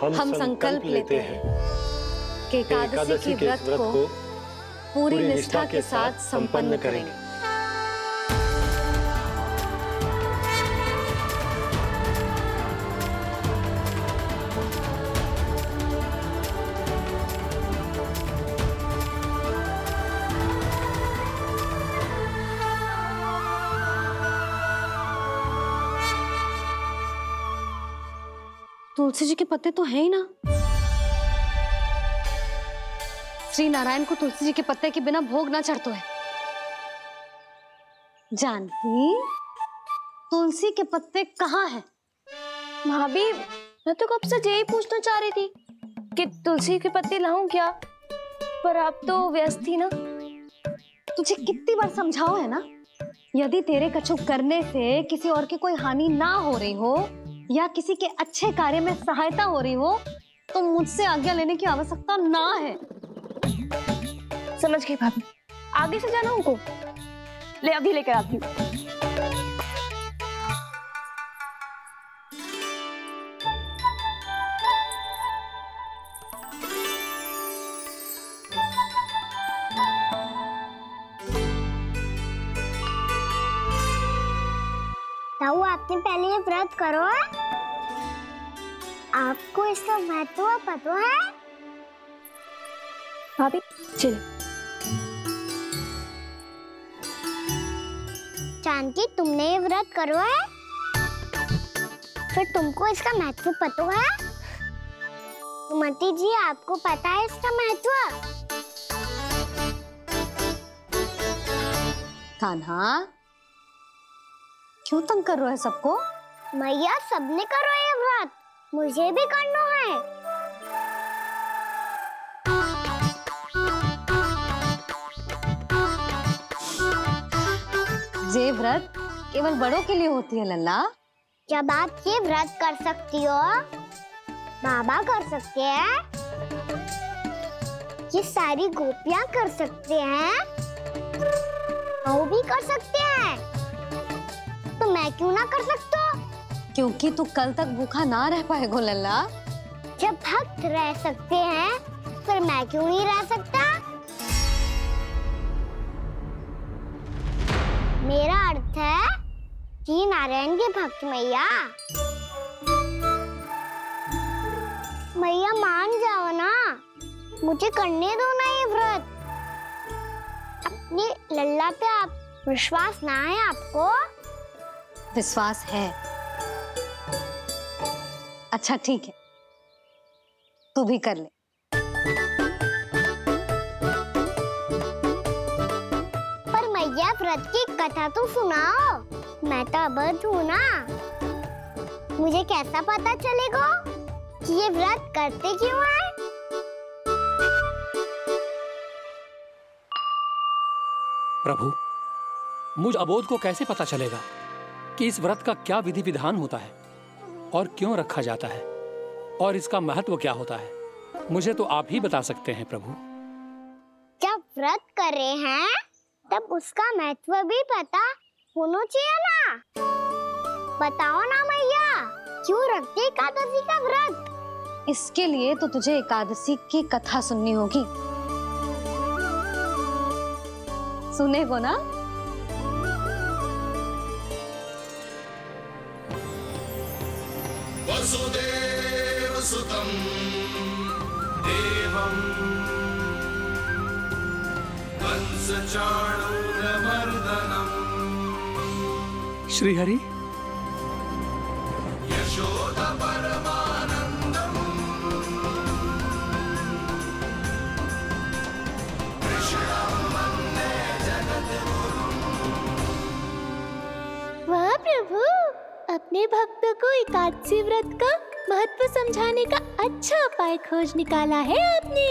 हम संकल्प लेते हैं कि एकादशी के व्रत को पूरी निष्ठा के साथ संपन्न करेंगे। तुलसी जी के पत्ते तो हैं ही ना। श्री नारायण को तुलसी जी के पत्ते के बिना भोग ना चढ़तो है। जानकी, तुलसी के पत्ते कहाँ हैं? भाभी, मैं तो कब से यही पूछना चाह रही थी कि तुलसी के पत्ते लाऊं क्या, पर आप तो व्यस्त थी ना। तुझे कितनी बार समझाओ है ना, यदि तेरे कछु करने से किसी और की कोई हानि ना हो रही हो या किसी के अच्छे कार्य में सहायता हो रही हो तो मुझसे आज्ञा लेने की आवश्यकता ना है। समझ गई भाभी, आगे से जाना उनको। ले अभी लेकर आती हूँ। ताऊ, आपने पहले ये व्रत करो है? आपको इसका महत्व पता है? भाभी चल। जानकी, तुमने ये व्रत करो है? फिर तुमको इसका महत्व पता है? सुमति जी, आपको पता है इसका महत्व? कान्हा, क्यों तंग कर रहा है सबको? मैया, सबने करो ये व्रत, मुझे भी करना है। ये व्रत केवल बड़ों के लिए होती है लल्ला। जब आप ये व्रत कर सकती हो, बाबा कर सकते हैं, ये सारी गोपियां कर सकते हैं, वो भी कर सकते हैं, तो मैं क्यों ना कर सकता? क्योंकि तू कल तक भूखा ना रह पाएगो लल्ला। जब भक्त रह सकते हैं, फिर मैं क्यों नहीं रह सकता? मेरा अर्थ है कि नारायण के भक्त मैया। मैया मान जाओ ना, मुझे करने दो ना ये व्रत। अपनी लल्ला पे आप विश्वास ना है आपको? विश्वास है। अच्छा ठीक है, तू भी कर ले। पर मैया, व्रत की कथा तो सुनाओ। मैं तो अबध हूँ ना, मुझे कैसा पता चलेगा कि ये व्रत करते क्यों हैं? प्रभु, मुझ अबोध को कैसे पता चलेगा कि इस व्रत का क्या विधि विधान होता है और क्यों रखा जाता है और इसका महत्व क्या होता है? मुझे तो आप ही बता सकते हैं प्रभु। जब व्रत कर रहे हैं तब उसका महत्व भी पता होना चाहिए ना। बताओ ना मैया, क्यों रखते एकादशी का व्रत? इसके लिए तो तुझे एकादशी की कथा सुननी होगी। सुनेगो ना? वसुदेव सुतं देवं कंसचाणूरमर्दनम् श्रीहरि, यशोदा परमानंदम् कृष्णं वन्दे जगद्गुरुम्। वाह प्रभु, अपने भक्तों को एकादशी व्रत का महत्व समझाने का अच्छा उपाय खोज निकाला है आपने।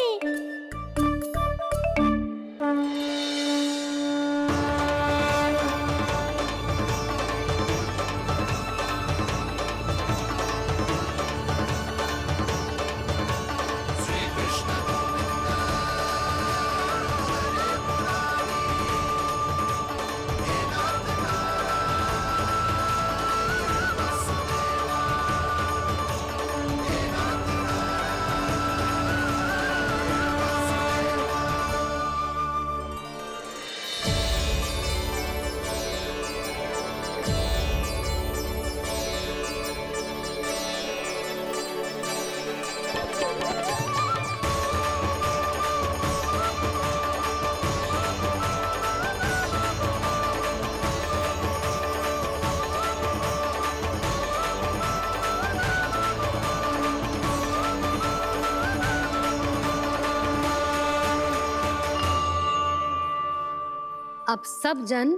अब सब जन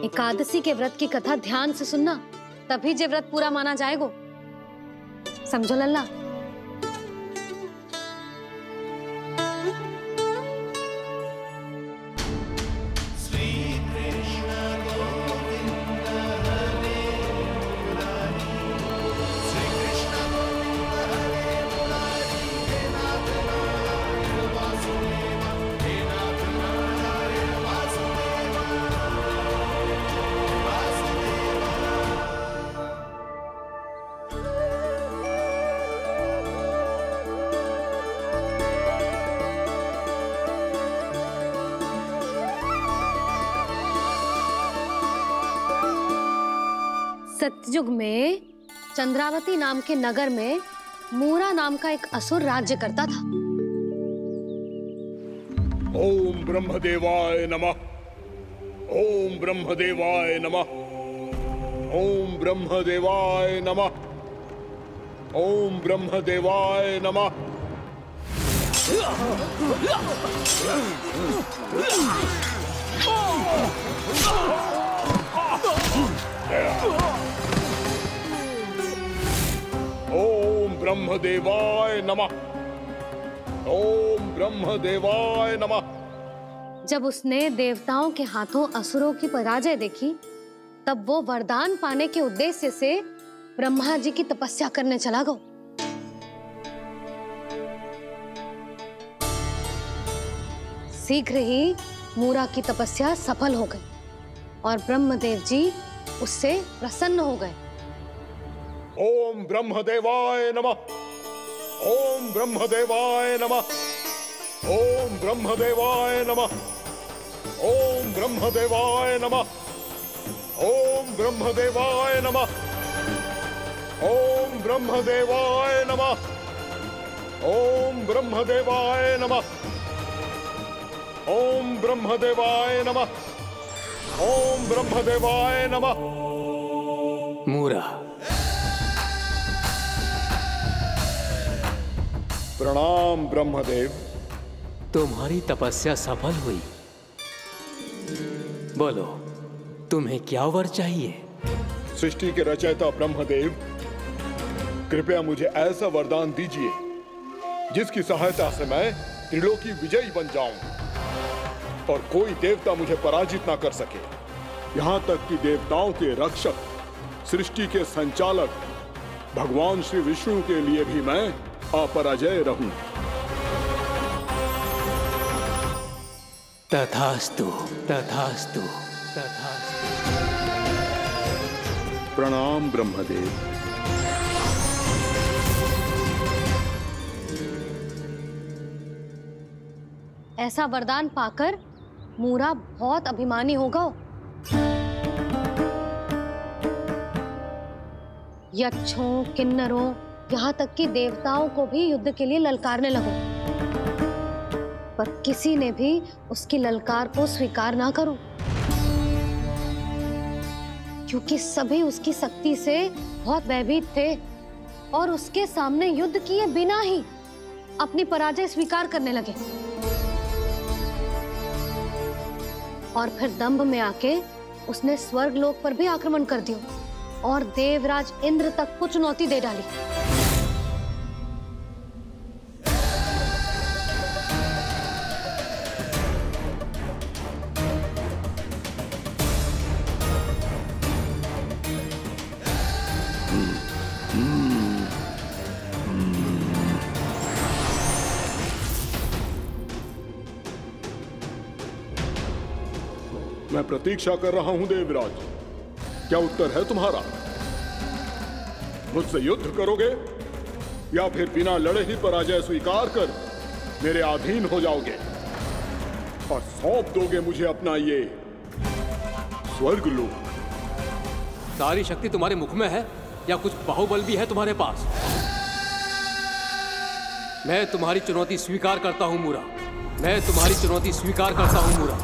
एकादशी के व्रत की कथा ध्यान से सुनना, तभी जे व्रत पूरा माना जाएगो। समझो लल्ला? सतयुग में चंद्रावती नाम के नगर में मूरा नाम का एक असुर राज्य करता था। ओम ब्रह्मदेवाय नमः। ओम ब्रह्मदेवाय नमः। ओम ब्रह्मदेवाय नमः। ओम ब्रह्मदेवाय नमः। ओम ब्रह्मदेवाय नमः। ओम ब्रह्मदेवाय नमः। जब उसने देवताओं के हाथों असुरों की पराजय देखी, तब वो वरदान पाने के उद्देश्य से ब्रह्मा जी की तपस्या करने चला गया। शीघ्र ही मूरा की तपस्या सफल हो गई और ब्रह्मदेव जी उससे प्रसन्न हो गए। ओम ब्रह्मदेवाय नमः। ओम ब्रह्मदेवाय नमः। ओम ब्रह्मदेवाय नमः। ओम ब्रह्मदेवाय नमः। ओम ब्रह्मदेवाय नमः। ओम ब्रह्मदेवाय नमः। ओम ब्रह्मदेवाय नमः। ओम ब्रह्मदेवाय नमः। ओम ब्रह्मदेवाय नमः। मूरा, प्रणाम ब्रह्मदेव। तुम्हारी तपस्या सफल हुई। बोलो, तुम्हें क्या वर चाहिए? सृष्टि के रचयिता ब्रह्मदेव, कृपया मुझे ऐसा वरदान दीजिए जिसकी सहायता से मैं त्रिलोकी विजयी बन जाऊं और कोई देवता मुझे पराजित ना कर सके। यहाँ तक कि देवताओं के रक्षक, सृष्टि के संचालक भगवान श्री विष्णु के लिए भी मैं अपराजय रहूं। तथास्तु, तथास्तु, तथास्तु। प्रणाम ब्रह्मदेव। ऐसा वरदान पाकर मूरा बहुत अभिमानी होगा। यक्षों, किन्नरों, यहाँ तक कि देवताओं को भी युद्ध के लिए ललकारने लगा, पर किसी ने भी उसकी ललकार को स्वीकार ना करो, क्योंकि सभी उसकी शक्ति से बहुत भयभीत थे और उसके सामने युद्ध किए बिना ही अपनी पराजय स्वीकार करने लगे। और फिर दंभ में आके उसने स्वर्ग लोक पर भी आक्रमण कर दिया और देवराज इंद्र तक को चुनौती दे डाली। मैं प्रतीक्षा कर रहा हूं देवराज। क्या उत्तर है तुम्हारा? मुझसे युद्ध करोगे या फिर बिना लड़े ही पराजय स्वीकार कर मेरे अधीन हो जाओगे और सौंप दोगे मुझे अपना ये स्वर्ग लोक? सारी शक्ति तुम्हारे मुख में है या कुछ बाहुबल भी है तुम्हारे पास? मैं तुम्हारी चुनौती स्वीकार करता हूं मूरा। मैं तुम्हारी चुनौती स्वीकार करता हूं मूरा।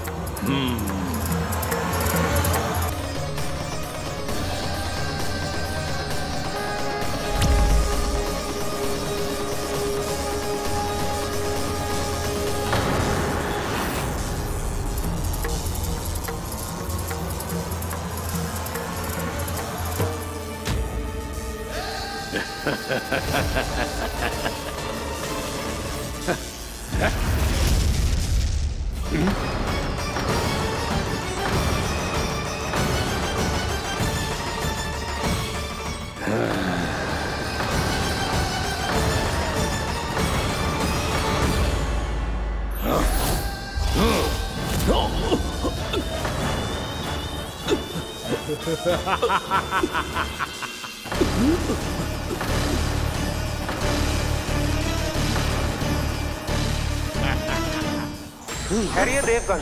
खैरिए देवगण,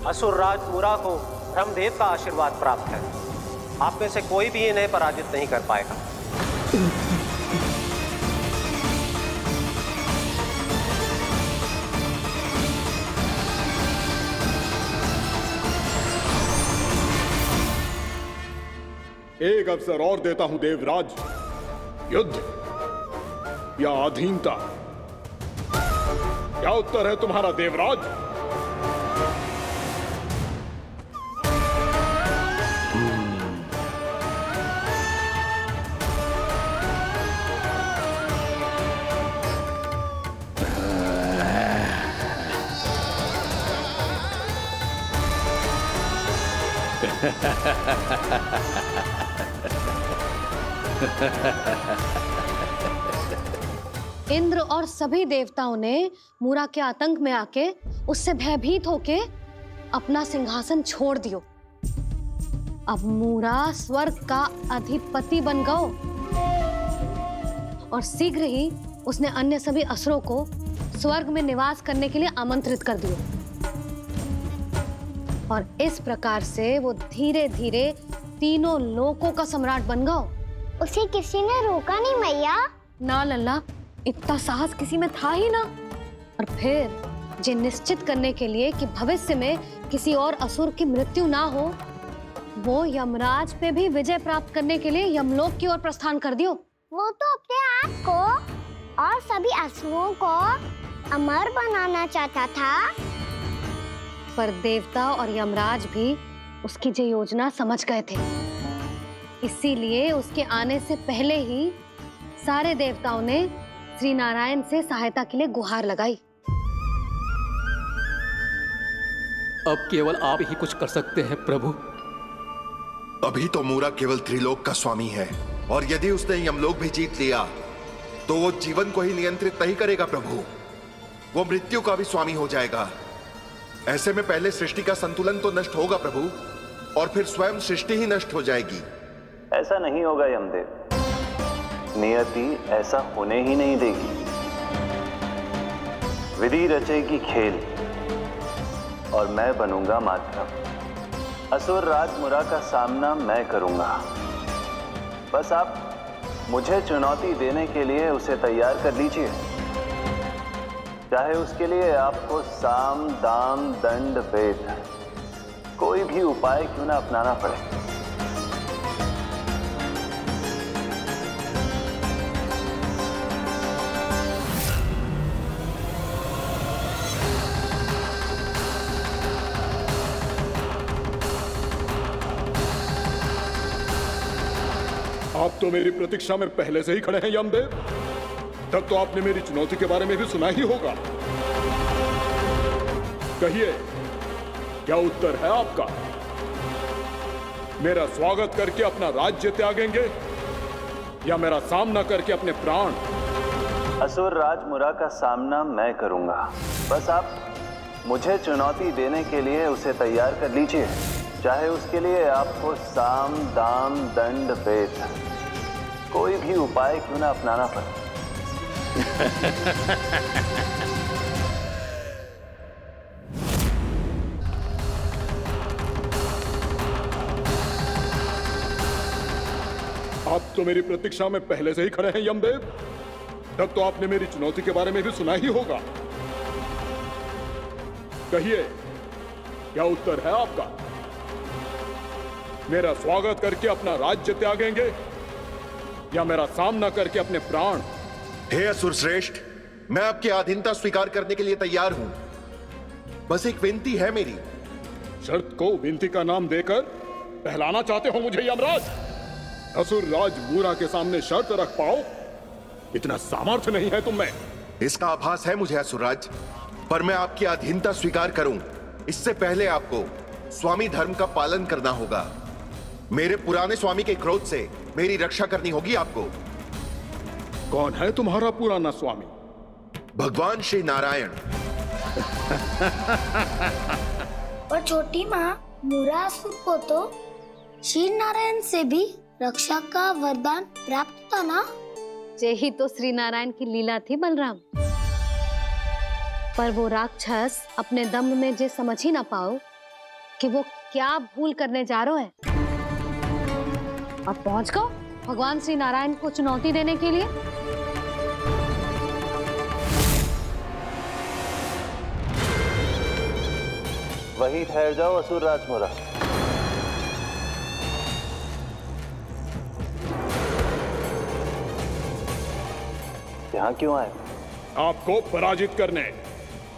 असुरराज मुरा को ब्रह्मदेव का आशीर्वाद प्राप्त है। आप में से कोई भी इन्हें पराजित नहीं कर पाएगा। एक अवसर और देता हूं देवराज। युद्ध या अधीनता, क्या उत्तर है तुम्हारा देवराज? इंद्र और सभी देवताओं ने मूरा के आतंक में आके उससे भयभीत होके अपना सिंहासन छोड़ दियो। अब मूरा स्वर्ग का अधिपति बन गयो और शीघ्र ही उसने अन्य सभी असुरों को स्वर्ग में निवास करने के लिए आमंत्रित कर दियो। और इस प्रकार से वो धीरे धीरे तीनों लोकों का सम्राट बन गयो। उसे किसी ने रोका नहीं मैया। ना लल्ला, इतना साहस किसी में था ही ना। और फिर ये निश्चित करने के लिए कि भविष्य में किसी और असुर की मृत्यु ना हो, वो यमराज पे भी विजय प्राप्त करने के लिए यमलोक की ओर प्रस्थान कर दियो। वो तो अपने आप को और सभी असुरों को अमर बनाना चाहता था। पर देवता और यमराज भी उसकी ये योजना समझ गए थे। इसीलिए उसके आने से पहले ही सारे देवताओं ने श्री नारायण से सहायता के लिए गुहार लगाई। अब केवल आप ही कुछ कर सकते हैं प्रभु। अभी तो मूरा केवल त्रिलोक का स्वामी है, और यदि उसने यमलोक भी जीत लिया तो वो जीवन को ही नियंत्रित नहीं करेगा प्रभु, वो मृत्यु का भी स्वामी हो जाएगा। ऐसे में पहले सृष्टि का संतुलन तो नष्ट होगा प्रभु, और फिर स्वयं सृष्टि ही नष्ट हो जाएगी। ऐसा नहीं होगा यमदेव, नियति ऐसा होने ही नहीं देगी। विधि रचेगी खेल और मैं बनूंगा माध्यम। असुर राज मुरा का सामना मैं करूंगा। बस आप मुझे चुनौती देने के लिए उसे तैयार कर लीजिए, चाहे उसके लिए आपको साम दाम दंड भेद कोई भी उपाय क्यों ना अपनाना पड़े। आप तो मेरी प्रतीक्षा में पहले से ही खड़े हैं यमदेव। तब तो आपने मेरी चुनौती के बारे में भी सुना ही होगा। कहिए, क्या उत्तर है आपका? मेरा स्वागत करके अपना राज्य त्यागेंगे या मेरा सामना करके अपने प्राण? असुर राज मुरा का सामना मैं करूंगा। बस आप मुझे चुनौती देने के लिए उसे तैयार कर लीजिए, चाहे उसके लिए आपको साम दाम दंड भेद कोई भी उपाय क्यों ना अपनाना पड़े। आप तो मेरी प्रतीक्षा में पहले से ही खड़े हैं यमदेव। तब तो आपने मेरी चुनौती के बारे में भी सुना ही होगा। कहिए, क्या उत्तर है आपका? मेरा स्वागत करके अपना राज्य त्यागेंगे या मेरा सामना करके अपने प्राण? हे असुर श्रेष्ठ, मैं आपकी अधीनता स्वीकार करने के लिए तैयार हूं। बस एक विनती है मेरी। शर्त को विनती का नाम देकर बहलाना चाहते हो मुझे यमराज? असुर राज मूरा के सामने शर्त रख पाओ, इतना सामर्थ्य नहीं है तुम में। इसका आभास है मुझे असुरराज, पर मैं आपकी अधीनता स्वीकार करूं इससे पहले आपको स्वामी धर्म का पालन करना होगा। मेरे पुराने स्वामी के क्रोध से मेरी रक्षा करनी होगी आपको। कौन है तुम्हारा पुराना स्वामी? भगवान श्री नारायण। पर छोटी माँ, मूरासुर को तो श्री नारायण से भी रक्षा का वरदान प्राप्त था ना? यही तो श्री नारायण की लीला थी बलराम। पर वो राक्षस अपने दम में जे समझ ही ना पाओ कि वो क्या भूल करने जा रहे हैं। अब पहुंच गो भगवान श्री नारायण को चुनौती देने के लिए। वहीं ठहर जाओ असुर राज मूरा। यहाँ क्यों आए? आपको पराजित करने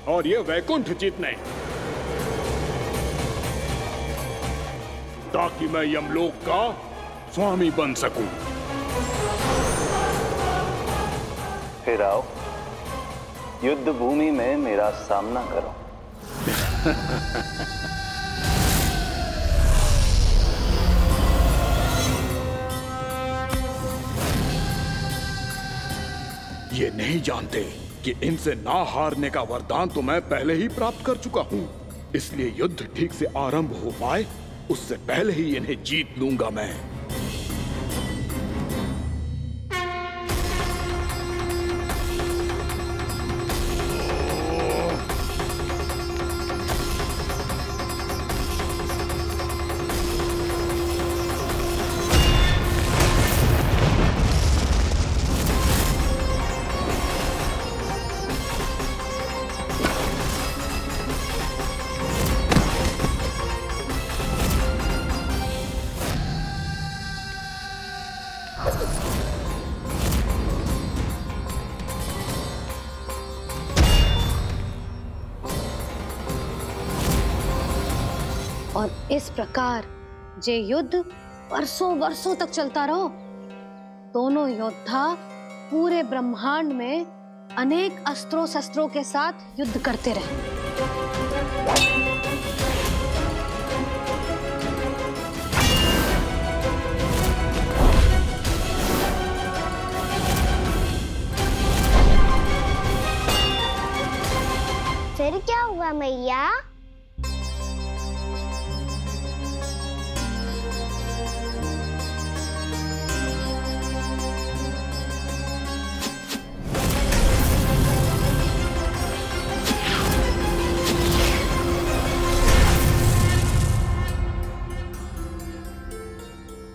और ये वैकुंठ जीतने, ताकि मैं यमलोक का स्वामी बन सकूं। फिर आओ, युद्ध भूमि में मेरा सामना करो। ये नहीं जानते कि इनसे ना हारने का वरदान तो मैं पहले ही प्राप्त कर चुका हूं, इसलिए युद्ध ठीक से आरंभ हो पाए उससे पहले ही इन्हें जीत लूंगा मैं। और इस प्रकार जे युद्ध वर्षों वर्षों तक चलता रहो। दोनों योद्धा पूरे ब्रह्मांड में अनेक अस्त्रों शस्त्रों के साथ युद्ध करते रहे। फिर क्या हुआ मैया?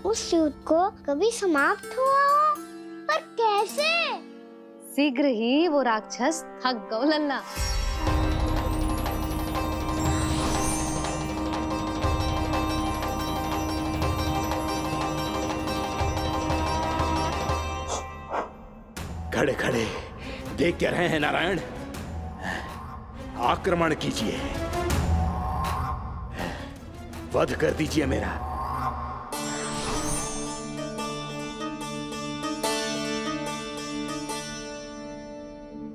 उस युद्ध को कभी समाप्त हुआ हो, पर कैसे? शीघ्र ही वो राक्षस थक गौ लल्ला। खड़े खड़े देख क्या रहे हैं नारायण? आक्रमण कीजिए, वध कर दीजिए मेरा।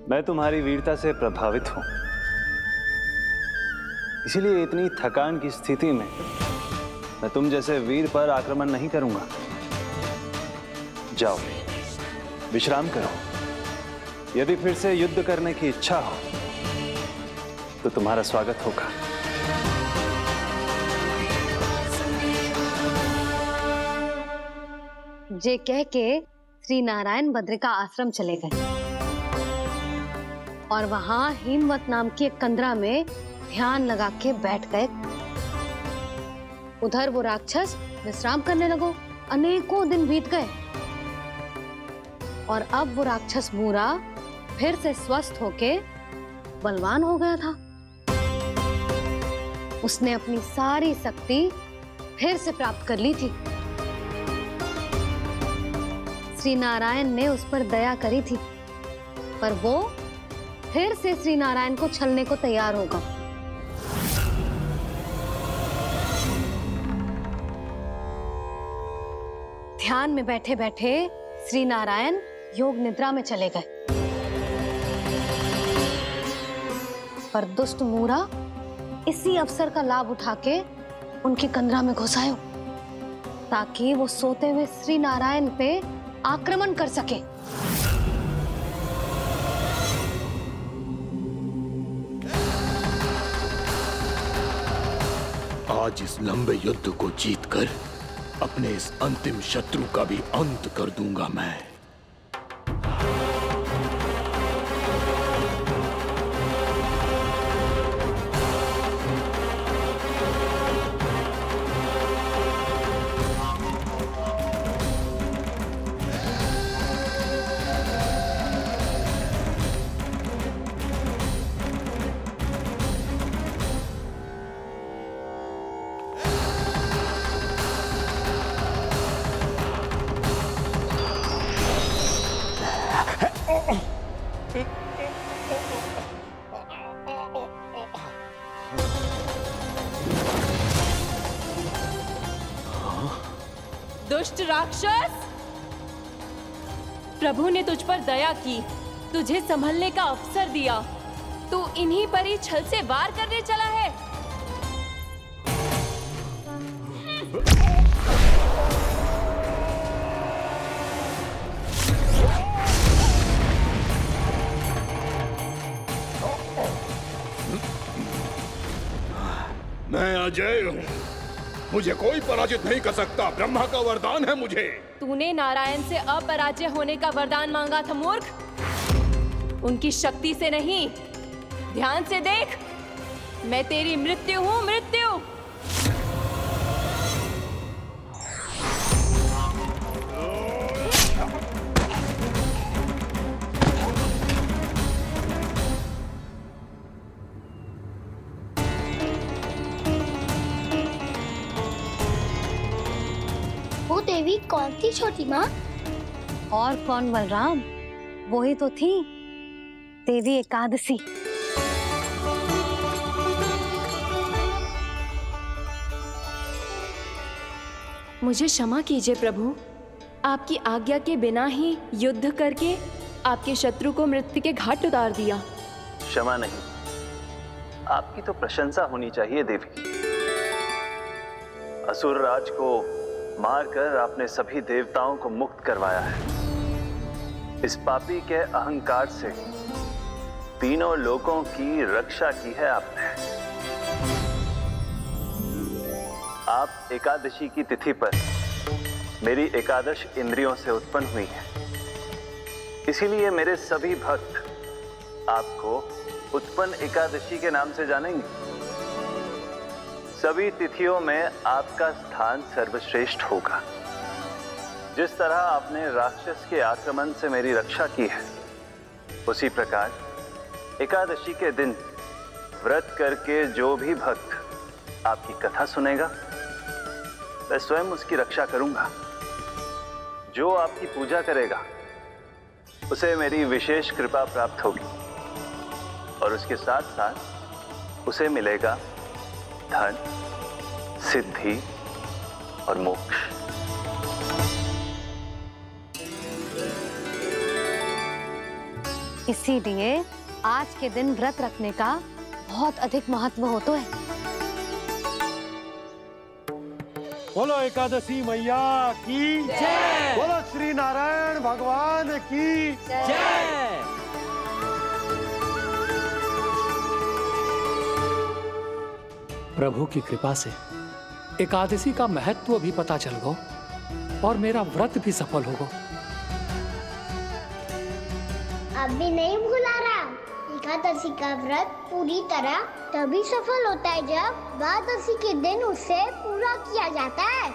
मैं तुम्हारी वीरता से प्रभावित हूं, इसीलिए इतनी थकान की स्थिति में मैं तुम जैसे वीर पर आक्रमण नहीं करूंगा। जाओ विश्राम करो। यदि फिर से युद्ध करने की इच्छा हो तो तुम्हारा स्वागत होगा। जे कह के श्री नारायण बद्रिका आश्रम चले गए और वहां हिमवत नाम की एक कंदरा में ध्यान लगा के बैठ गए। उधर वो राक्षस विश्राम करने लगो। अनेकों दिन बीत गए और अब वो राक्षस मूरा फिर से स्वस्थ होके बलवान हो गया था। उसने अपनी सारी शक्ति फिर से प्राप्त कर ली थी। श्री नारायण ने उस पर दया करी थी, पर वो फिर से श्री नारायण को छलने को तैयार होगा। ध्यान में बैठे बैठे श्री नारायण योग निद्रा में चले गए, पर दुष्ट मूरा इसी अवसर का लाभ उठा के उनकी कंदरा में घुस आयो, ताकि वो सोते हुए श्री नारायण पे आक्रमण कर सके। आज इस लंबे युद्ध को जीतकर अपने इस अंतिम शत्रु का भी अंत कर दूंगा मैं। दुष्ट राक्षस, प्रभु ने तुझ पर दया की, तुझे संभलने का अवसर दिया। तू इन्हीं पर ही छल से वार करने चला है। मैं अजय हूँ, मुझे कोई पराजित नहीं कर सकता। ब्रह्मा का वरदान है मुझे। तूने नारायण से अपराजय होने का वरदान मांगा था मूर्ख, उनकी शक्ति से नहीं। ध्यान से देख, मैं तेरी मृत्यु हूँ, मृत्यु। वो देवी कौन थी छोटी माँ? और कौन बलराम, वही तो थी देवी एकादशी। मुझे क्षमा कीजिए प्रभु, आपकी आज्ञा के बिना ही युद्ध करके आपके शत्रु को मृत्यु के घाट उतार दिया। क्षमा नहीं, आपकी तो प्रशंसा होनी चाहिए देवी। असुर राज को मारकर आपने सभी देवताओं को मुक्त करवाया है। इस पापी के अहंकार से तीनों लोकों की रक्षा की है आपने। आप एकादशी की तिथि पर मेरी एकादश इंद्रियों से उत्पन्न हुई हैं। इसीलिए मेरे सभी भक्त आपको उत्पन्न एकादशी के नाम से जानेंगे। सभी तिथियों में आपका स्थान सर्वश्रेष्ठ होगा। जिस तरह आपने राक्षस के आक्रमण से मेरी रक्षा की है, उसी प्रकार एकादशी के दिन व्रत करके जो भी भक्त आपकी कथा सुनेगा, मैं स्वयं उसकी रक्षा करूंगा। जो आपकी पूजा करेगा उसे मेरी विशेष कृपा प्राप्त होगी, और उसके साथ साथ उसे मिलेगा धन, सिद्धि और मोक्ष। इसीलिए आज के दिन व्रत रखने का बहुत अधिक महत्व होता है। बोलो एकादशी मैया की जय। बोलो श्री नारायण भगवान की जय। प्रभु की कृपा से एकादशी का महत्व भी पता चल गो और मेरा व्रत भी सफल हो गो। अभी नहीं भूला रहा, एकादशी का व्रत पूरी तरह तभी सफल होता है जब द्वादशी के दिन उसे पूरा किया जाता है।